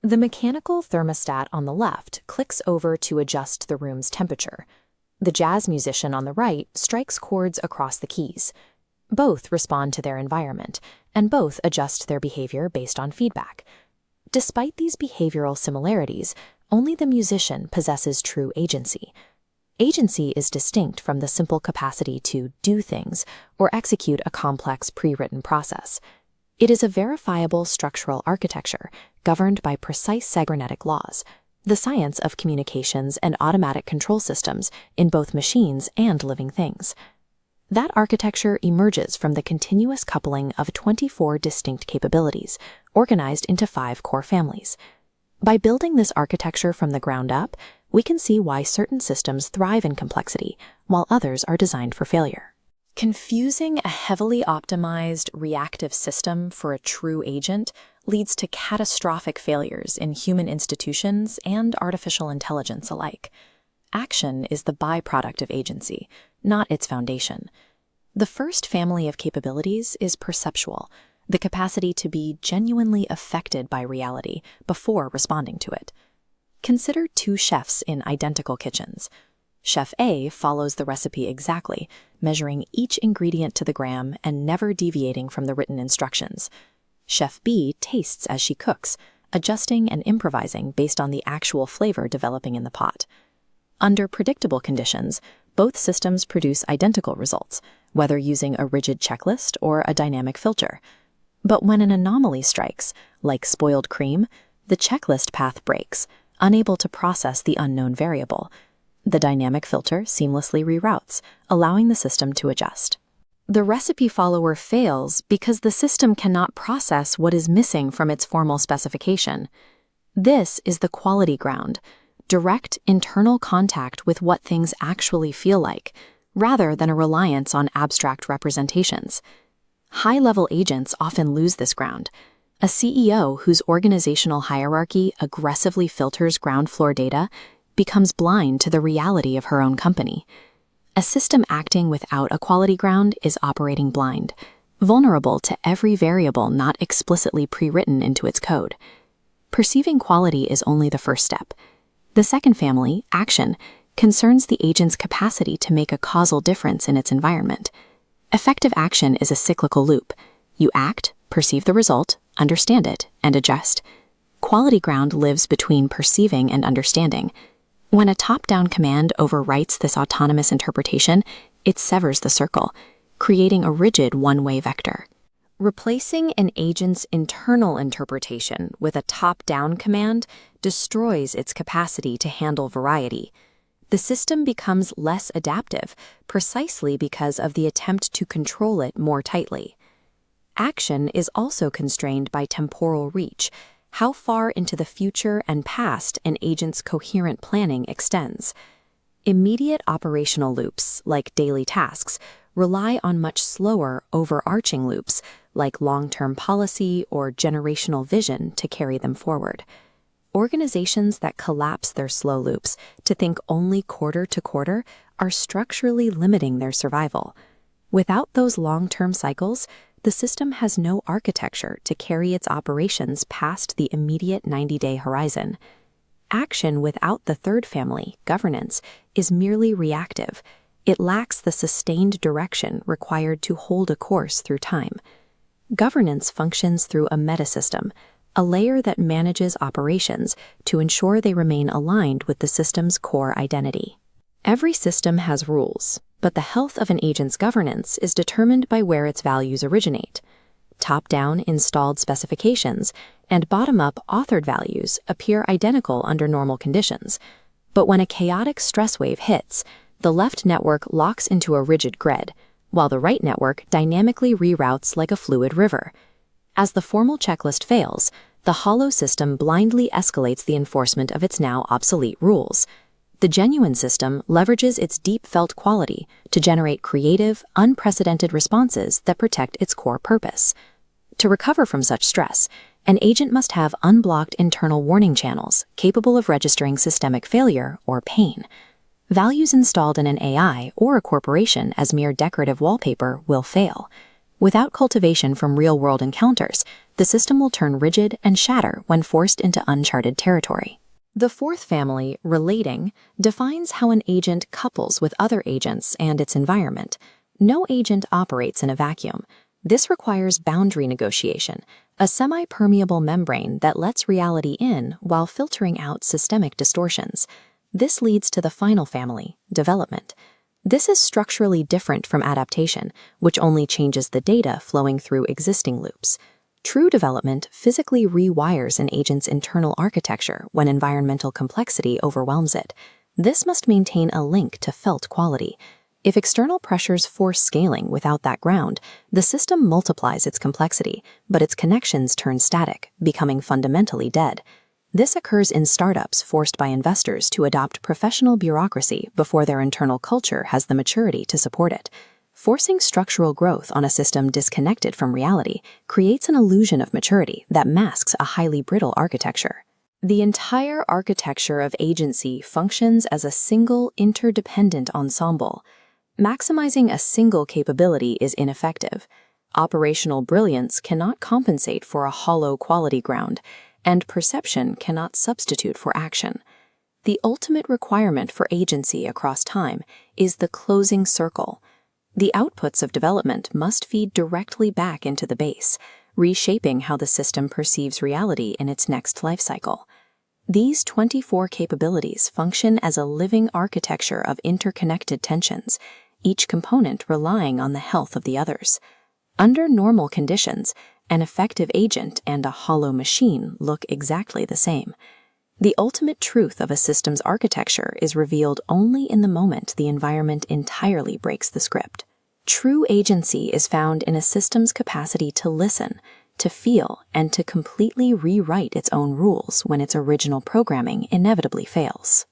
The mechanical thermostat on the left clicks over to adjust the room's temperature. The jazz musician on the right strikes chords across the keys. Both respond to their environment, and both adjust their behavior based on feedback. Despite these behavioral similarities, only the musician possesses true agency. Agency is distinct from the simple capacity to do things or execute a complex pre-written process. It is a verifiable structural architecture governed by precise cybernetic laws, the science of communications and automatic control systems in both machines and living things. That architecture emerges from the continuous coupling of 24 distinct capabilities, organized into 5 core families. By building this architecture from the ground up, we can see why certain systems thrive in complexity, while others are designed for failure. Confusing a heavily optimized reactive system for a true agent leads to catastrophic failures in human institutions and artificial intelligence alike. Action is the byproduct of agency, not its foundation. The first family of capabilities is perceptual, the capacity to be genuinely affected by reality before responding to it. Consider 2 chefs in identical kitchens. Chef A follows the recipe exactly, measuring each ingredient to the gram and never deviating from the written instructions. Chef B tastes as she cooks, adjusting and improvising based on the actual flavor developing in the pot. Under predictable conditions, both systems produce identical results, whether using a rigid checklist or a dynamic filter. But when an anomaly strikes, like spoiled cream, the checklist path breaks, unable to process the unknown variable. The dynamic filter seamlessly reroutes, allowing the system to adjust. The recipe follower fails because the system cannot process what is missing from its formal specification. This is the quality ground, direct internal contact with what things actually feel like, rather than a reliance on abstract representations. High-level agents often lose this ground. A CEO whose organizational hierarchy aggressively filters ground floor data becomes blind to the reality of her own company. A system acting without a quality ground is operating blind, vulnerable to every variable not explicitly pre-written into its code. Perceiving quality is only the first step. The second family, action, concerns the agent's capacity to make a causal difference in its environment. Effective action is a cyclical loop. You act, perceive the result, understand it, and adjust. Quality ground lives between perceiving and understanding. When a top-down command overwrites this autonomous interpretation, it severs the circle, creating a rigid one-way vector. Replacing an agent's internal interpretation with a top-down command destroys its capacity to handle variety. The system becomes less adaptive precisely because of the attempt to control it more tightly. Action is also constrained by temporal reach, how far into the future and past an agent's coherent planning extends. Immediate operational loops, like daily tasks, rely on much slower, overarching loops, like long-term policy or generational vision, to carry them forward. Organizations that collapse their slow loops to think only quarter to quarter are structurally limiting their survival. Without those long-term cycles, the system has no architecture to carry its operations past the immediate 90-day horizon. Action without the third family, governance, is merely reactive. It lacks the sustained direction required to hold a course through time. Governance functions through a metasystem, a layer that manages operations to ensure they remain aligned with the system's core identity. Every system has rules, but the health of an agent's governance is determined by where its values originate. Top-down installed specifications and bottom-up authored values appear identical under normal conditions, but when a chaotic stress wave hits, the left network locks into a rigid grid, while the right network dynamically reroutes like a fluid river. As the formal checklist fails, the hollow system blindly escalates the enforcement of its now obsolete rules. The genuine system leverages its deep-felt quality to generate creative, unprecedented responses that protect its core purpose. To recover from such stress, an agent must have unblocked internal warning channels capable of registering systemic failure or pain. Values installed in an AI or a corporation as mere decorative wallpaper will fail. Without cultivation from real-world encounters, the system will turn rigid and shatter when forced into uncharted territory. The fourth family, relating, defines how an agent couples with other agents and its environment. No agent operates in a vacuum. This requires boundary negotiation, a semi-permeable membrane that lets reality in while filtering out systemic distortions. This leads to the final family, development. This is structurally different from adaptation, which only changes the data flowing through existing loops. True development physically rewires an agent's internal architecture when environmental complexity overwhelms it. This must maintain a link to felt quality. If external pressures force scaling without that ground, the system multiplies its complexity, but its connections turn static, becoming fundamentally dead. This occurs in startups forced by investors to adopt professional bureaucracy before their internal culture has the maturity to support it. Forcing structural growth on a system disconnected from reality creates an illusion of maturity that masks a highly brittle architecture. The entire architecture of agency functions as a single, interdependent ensemble. Maximizing a single capability is ineffective. Operational brilliance cannot compensate for a hollow quality ground, and perception cannot substitute for action. The ultimate requirement for agency across time is the closing circle. The outputs of development must feed directly back into the base, reshaping how the system perceives reality in its next life cycle. These 24 capabilities function as a living architecture of interconnected tensions, each component relying on the health of the others. Under normal conditions, an effective agent and a hollow machine look exactly the same. The ultimate truth of a system's architecture is revealed only in the moment the environment entirely breaks the script. True agency is found in a system's capacity to listen, to feel, and to completely rewrite its own rules when its original programming inevitably fails.